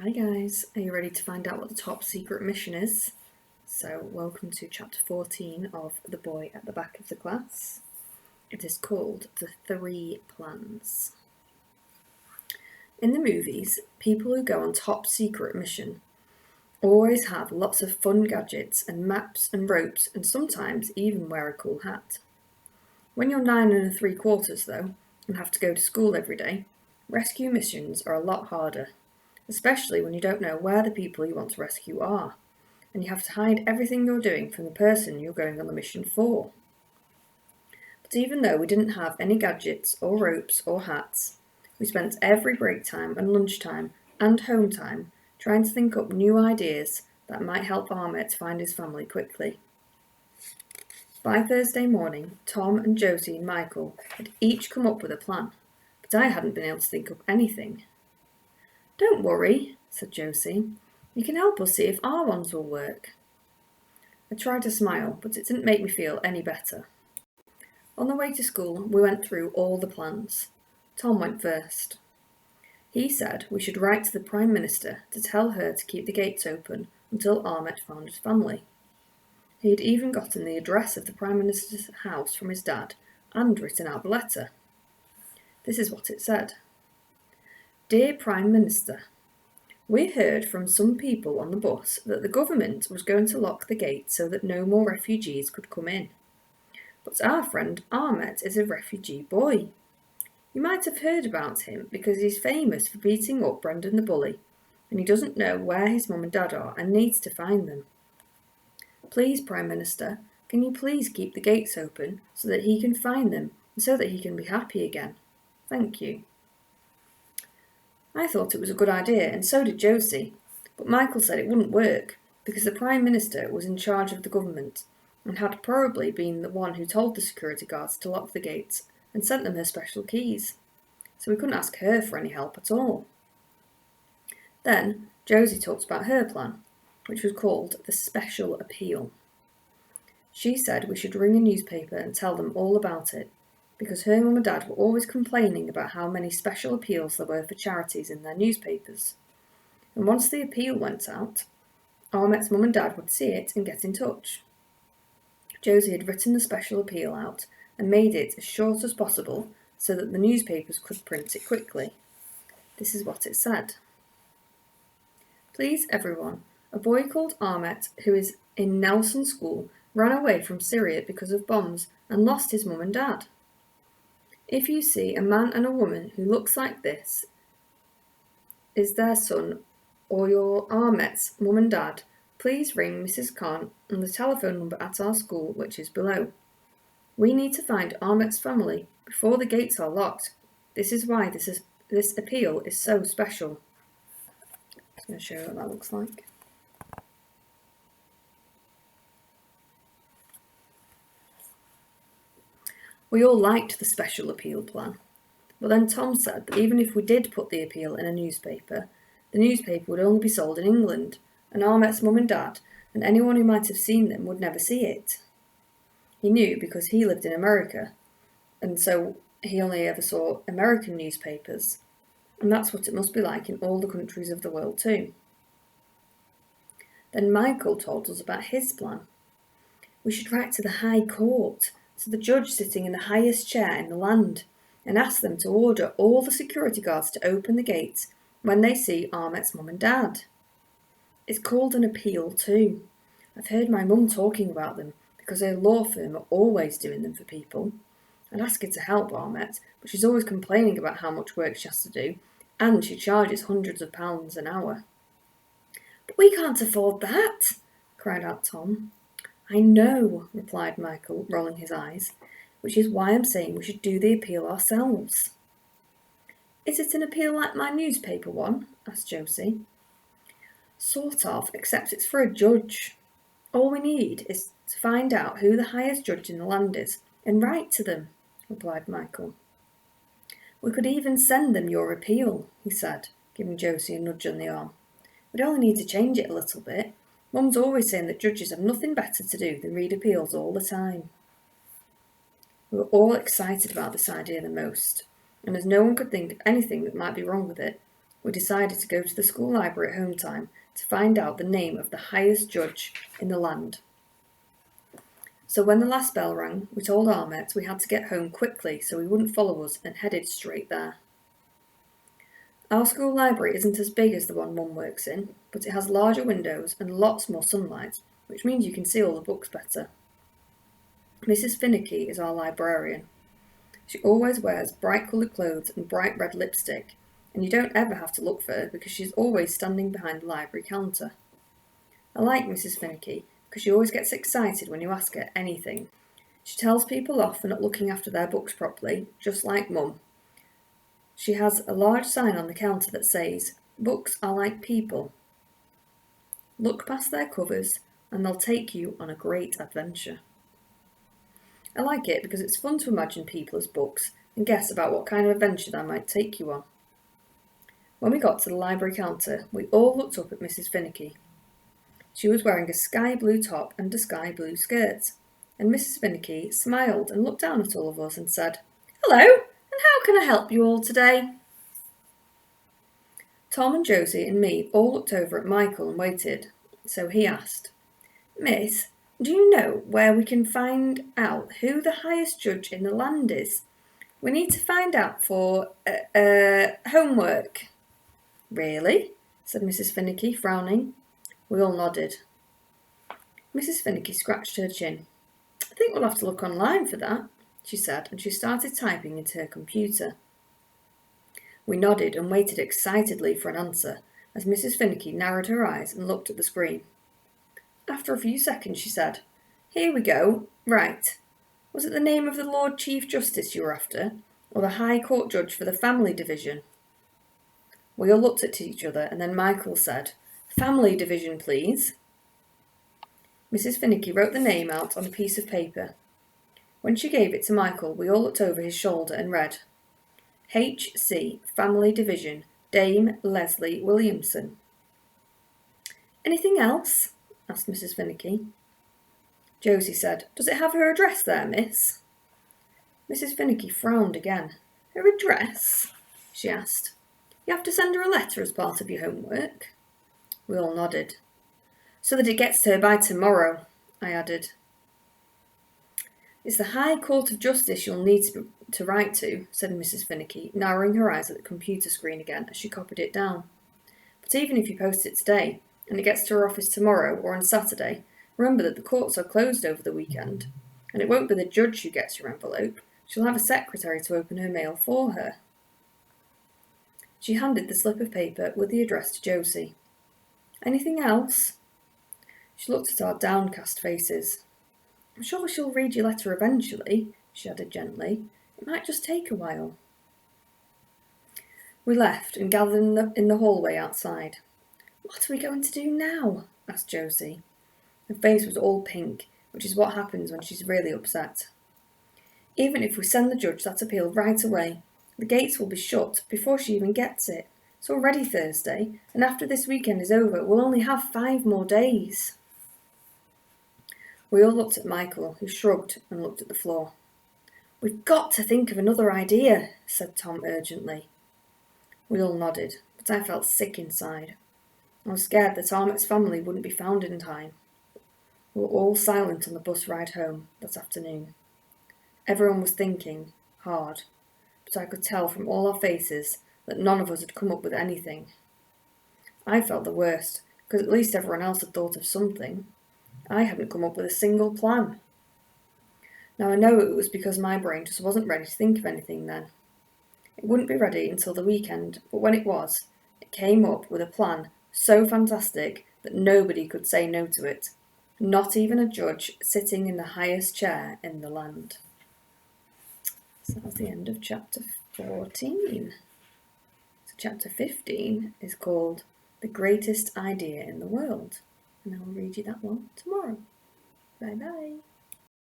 Hi guys, are you ready to find out what the top secret mission is? So welcome to chapter 14 of The Boy at the Back of the Class. It is called The Three Plans. In the movies, people who go on top secret mission always have lots of fun gadgets and maps and ropes and sometimes even wear a cool hat. When you're 9 3/4 though, and have to go to school every day, rescue missions are a lot harder. Especially when you don't know where the people you want to rescue are, and you have to hide everything you're doing from the person you're going on the mission for. But even though we didn't have any gadgets or ropes or hats, we spent every break time and lunchtime and home time trying to think up new ideas that might help Ahmet find his family quickly. By Thursday morning, Tom and Josie and Michael had each come up with a plan, but I hadn't been able to think up anything. "Don't worry," said Josie. "You can help us see if our ones will work." I tried to smile, but it didn't make me feel any better. On the way to school, we went through all the plans. Tom went first. He said we should write to the Prime Minister to tell her to keep the gates open until Ahmet found his family. He had even gotten the address of the Prime Minister's house from his dad and written out the letter. This is what it said. "Dear Prime Minister, we heard from some people on the bus that the government was going to lock the gate so that no more refugees could come in. But our friend Ahmet is a refugee boy. You might have heard about him because he's famous for beating up Brendan the bully, and he doesn't know where his mum and dad are and needs to find them. Please, Prime Minister, can you please keep the gates open so that he can find them and so that he can be happy again? Thank you." I thought it was a good idea, and so did Josie, but Michael said it wouldn't work because the Prime Minister was in charge of the government and had probably been the one who told the security guards to lock the gates and sent them her special keys, so we couldn't ask her for any help at all. Then Josie talked about her plan, which was called the Special Appeal. She said we should ring a newspaper and tell them all about it, because her mum and dad were always complaining about how many special appeals there were for charities in their newspapers. And once the appeal went out, Ahmet's mum and dad would see it and get in touch. Josie had written the special appeal out and made it as short as possible so that the newspapers could print it quickly. This is what it said. "Please everyone, a boy called Ahmet, who is in Nelson School, ran away from Syria because of bombs and lost his mum and dad. If you see a man and a woman who looks like this, is their son or your Ahmet's mum and dad, please ring Mrs. Khan on the telephone number at our school, which is below. We need to find Ahmet's family before the gates are locked. This is why this appeal is so special." I'm going to show you what that looks like. We all liked the special appeal plan, but then Tom said that even if we did put the appeal in a newspaper, the newspaper would only be sold in England, and Ahmet's mum and dad and anyone who might have seen them would never see it. He knew because he lived in America, and so he only ever saw American newspapers, and that's what it must be like in all the countries of the world too. Then Michael told us about his plan. We should write to the High Court, to the judge sitting in the highest chair in the land, and ask them to order all the security guards to open the gates when they see Ahmet's mum and dad. It's called an appeal too. I've heard my mum talking about them because her law firm are always doing them for people. I'd ask her to help Ahmet, but she's always complaining about how much work she has to do, and she charges hundreds of pounds an hour." "But we can't afford that," cried out Tom. "I know," replied Michael, rolling his eyes, "which is why I'm saying we should do the appeal ourselves." "Is it an appeal like my newspaper one?" asked Josie. "Sort of, except it's for a judge. All we need is to find out who the highest judge in the land is and write to them," replied Michael. "We could even send them your appeal," he said, giving Josie a nudge on the arm. "We'd only need to change it a little bit. Mum's always saying that judges have nothing better to do than read appeals all the time." We were all excited about this idea the most, and as no one could think of anything that might be wrong with it, we decided to go to the school library at home time to find out the name of the highest judge in the land. So when the last bell rang, we told Ahmet we had to get home quickly so he wouldn't follow us and headed straight there. Our school library isn't as big as the one Mum works in, but it has larger windows and lots more sunlight, which means you can see all the books better. Mrs. Finicky is our librarian. She always wears bright coloured clothes and bright red lipstick, and you don't ever have to look for her because she's always standing behind the library counter. I like Mrs. Finicky because she always gets excited when you ask her anything. She tells people off for not looking after their books properly, just like Mum. She has a large sign on the counter that says, "Books are like people. Look past their covers and they'll take you on a great adventure." I like it because it's fun to imagine people as books and guess about what kind of adventure they might take you on. When we got to the library counter, we all looked up at Mrs. Finicky. She was wearing a sky blue top and a sky blue skirt, and Mrs. Finicky smiled and looked down at all of us and said, "Hello, and how can I help you all today?" Tom and Josie and me all looked over at Michael and waited, so he asked, "Miss, do you know where we can find out who the highest judge in the land is? We need to find out for homework." "Really?" said Mrs. Finicky, frowning. We all nodded. Mrs. Finicky scratched her chin. "I think we'll have to look online for that," she said, and she started typing into her computer. We nodded and waited excitedly for an answer, as Mrs. Finicky narrowed her eyes and looked at the screen. After a few seconds, she said, "Here we go. Right. Was it the name of the Lord Chief Justice you were after, or the High Court Judge for the Family Division?" We all looked at each other, and then Michael said, "Family Division, please." Mrs. Finicky wrote the name out on a piece of paper. When she gave it to Michael, we all looked over his shoulder and read, "H.C. Family Division, Dame Leslie Williamson." "Anything else?" asked Mrs. Finicky. Josie said, "Does it have her address there, miss?" Mrs. Finicky frowned again. "Her address?" she asked. "You have to send her a letter as part of your homework?" We all nodded. "So that it gets to her by tomorrow," I added. "It's the High Court of Justice you'll need to write to," said Mrs. Finicky, narrowing her eyes at the computer screen again as she copied it down. "But even if you post it today, and it gets to her office tomorrow or on Saturday, remember that the courts are closed over the weekend, and it won't be the judge who gets your envelope. She'll have a secretary to open her mail for her." She handed the slip of paper with the address to Josie. "Anything else?" She looked at our downcast faces. "I'm sure she'll read your letter eventually," she added gently. "It might just take a while." We left and gathered in the hallway outside. "What are we going to do now?" asked Josie. Her face was all pink, which is what happens when she's really upset. "Even if we send the judge that appeal right away, the gates will be shut before she even gets it. It's already Thursday, and after this weekend is over, we'll only have 5 more days." We all looked at Michael, who shrugged and looked at the floor. "We've got to think of another idea," said Tom urgently. We all nodded, but I felt sick inside. I was scared that Ahmet's family wouldn't be found in time. We were all silent on the bus ride home that afternoon. Everyone was thinking, hard, but I could tell from all our faces that none of us had come up with anything. I felt the worst, because at least everyone else had thought of something. I hadn't come up with a single plan. Now I know it was because my brain just wasn't ready to think of anything then. It wouldn't be ready until the weekend, but when it was, it came up with a plan so fantastic that nobody could say no to it, not even a judge sitting in the highest chair in the land. So that was the end of chapter 14. So chapter 15 is called The Greatest Idea in the World, and I will read you that one tomorrow. Bye bye.